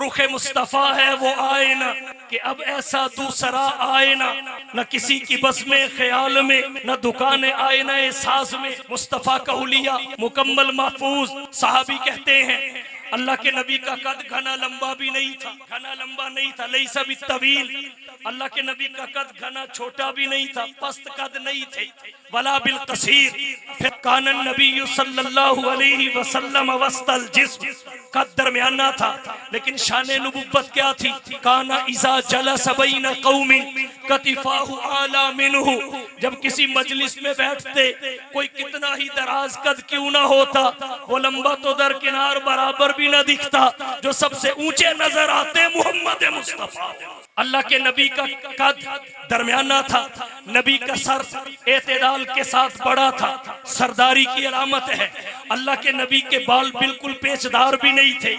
رخ مصطفیٰ ہے وہ آئینہ کہ اب ایسا دوسرا آئینہ نہ کسی کی بس میں خیال میں نہ دکان آئینہ ساز میں. مصطفیٰ کا حلیہ مکمل محفوظ. صحابی کہتے ہیں اللہ کے نبی کا قد گھنا لمبا بھی نہیں تھا, گھنا لمبا نہیں تھا, لیسا بالطویل. اللہ کے نبی کا قد گھنا چھوٹا بھی نہیں تھا, پست قد نہیں تھے, ولا بالقصیر. پھر کان النبی صلی اللہ علیہ وسلم وسط الجسم, قد درمیانہ تھا لیکن شان نبوت کیا تھی؟ کان اذا جلس بین قوم کتفاہ اعلی منہ, جب کسی مجلس میں بیٹھتے کوئی کتنا ہی دراز قد کیوں نہ ہوتا, وہ لمبا تو درکنار برابر بھی نہ دکھتا, جو سب سے اونچے نظر آتے محمد مصطفیٰ. اللہ کے نبی کا قد درمیانہ تھا, نبی کا سر اعتدال کے ساتھ بڑا تھا, سرداری کی علامت ہے. اللہ کے نبی کے بال بالکل پیچدار بھی نہیں تھے,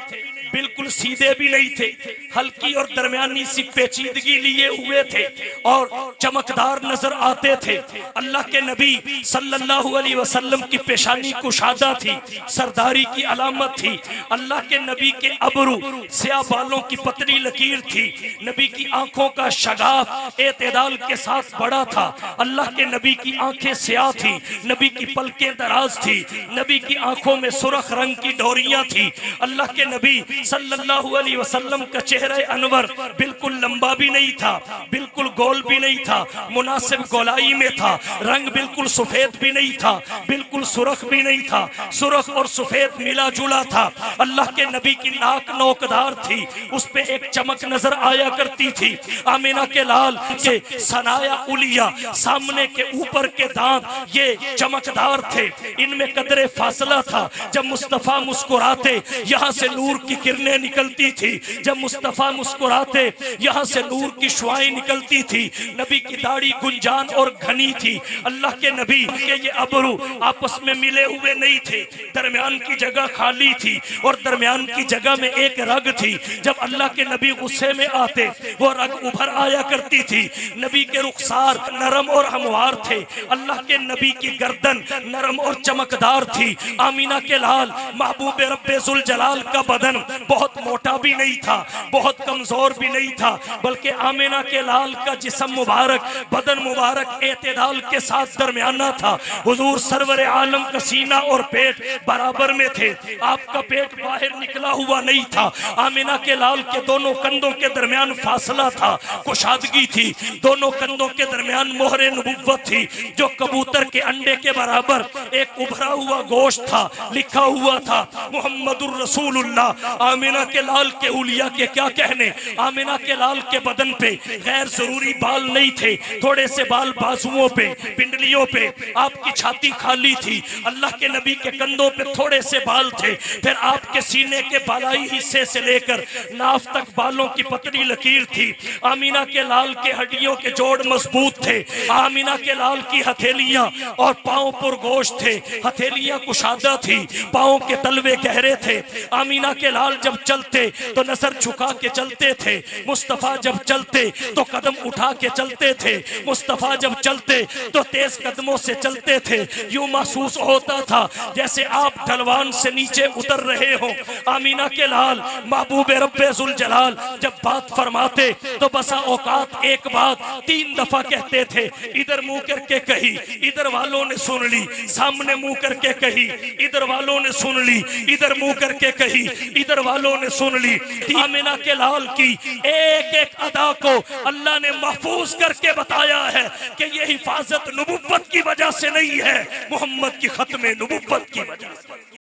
بالکل سیدھے بھی نہیں تھے, ہلکی اور درمیانی سی پیچیدگی لیے ہوئے تھے اور چمکدار نظر آتے تھے. اللہ کے نبی صلی اللہ علیہ وسلم کی پیشانی کشادہ تھی, سرداری کی علامت تھی. اللہ کے نبی کے ابرو سیاہ بالوں کی پتلی لکیر تھی. نبی کی آنکھوں کا شگاف اعتدال کے ساتھ بڑا تھا. اللہ کے نبی کی آنکھیں سیاہ تھی, نبی کی پلکیں دراز تھی, نبی کی آنکھوں میں سرخ رنگ کی ڈوریاں تھی. اللہ کے نبی صلی اللہ علیہ وسلم کا چہرہ انور بالکل لمبا بھی نہیں تھا, بالکل گول بھی نہیں تھا, مناسب گولائی میں تھا. رنگ بالکل سفید بھی نہیں تھا, بالکل سرخ بھی نہیں تھا, سرخ اور سفید ملا جلا تھا. اللہ کے نبی کی ناک نوکدار تھی, اس پہ ایک چمک نظر آیا کرتی تھی. آمینہ کے لال کے ثنایا اولیا, سامنے کے اوپر کے دانت یہ چمکدار تھے, ان میں قدر فاصلہ تھا. جب مصطفیٰ مسکراتے یہاں سے نور کی کرنیں نکلتی تھی, جب مصطفیٰ مسکراتے یہاں سے نور کی شعائیں نکلتی تھی. نبی کی داڑھی گنجان اور گھنی تھی. اللہ کے نبی کے یہ ابرو آپس میں ملے ہوئے نہیں تھے, درمیان کی جگہ خالی تھی اور درمیان کی جگہ میں ایک رگ تھی. جب اللہ کے نبی غصے میں آتے وہ رگ ابھر آیا کرتی تھی. نبی کے رخسار نرم اور ہموار تھے, اللہ کے نبی کی گردن نرم اور چمکدار تھی. آمینہ کے لال محبوب رب ذوالجلال کا بدن بہت موٹا بھی نہیں تھا, بہت کمزور بھی نہیں تھا, بلکہ آمینہ کے لال کا جسم مبارک, بدن مبارک اعتدال کے ساتھ درمیانہ تھا. حضور سرور عالم کا سینہ اور پیٹ برابر میں تھے, آپ کا پیٹ باہر نکلا ہوا نہیں تھا. آمینہ کے لال کے دونوں کندھوں کے درمیان فاصلہ تھا, کشادگی تھی. دونوں کندھوں کے درمیان مہر نبوت تھی, جو کبوتر کے انڈے کے برابر ایک ابھرا ہوا گوشت تھا. لکھا ہوا تھا محمد الرسول اللہ. آمینہ کے لال کے اولیاء کے کیا کہنے, آمینہ کے لال کے بدن پہ غیر ضروری بال نہیں تھے, تھوڑے سے بال بازوؤں پہ, پنڈلیوں پہ, آپ کی چھاتی خالی تھی. اللہ کے نبی کے کندھوں پہ تھوڑے سے بال تھے, پھر آپ کے سینے کے بالائی حصے سے لے کر ناف تک بالوں کی پتلی لکیر تھی. آمینہ کے لال کے ہڈیوں کے جوڑ مضبوط تھے. آمینہ کے لال کی ہتھیلیاں اور پاؤں پر گوشت تھے, ہتھیلیاں کشادہ تھی, پاؤں کے تلوے گہرے تھے. آمینہ کے لال جب چلتے تو نظر جھکا کے چلتے تھے, مصطفیٰ جب چلتے تو قدم اٹھا کے چلتے تھے, مصطفیٰ جب چلتے تو تیز قدموں سے چلتے تھے. یوں محسوس ہوتا تھا جیسے آپ ڈھلوان سے نیچے اتر رہے ہوں. آمینہ کے لال محبوب رب ذوالجلال جب بات فرماتے تو بسا اوقات ایک بات 3 دفعہ کہتے تھے. ادھر منہ کر کے کہی, ادھر والوں نے سن لی, سامنے منہ کر کے کہی, ادھر والوں نے سن لی, ادھر منہ کر کے کہی, ادھر والوں نے سن لی. آمینہ کے لال کی ایک ایک ادا کو اللہ نے محفوظ کر کے بتایا ہے کہ یہ حفاظت نبوت کی وجہ سے نہیں ہے, محمد کی ختم نبوت کی وجہ سے.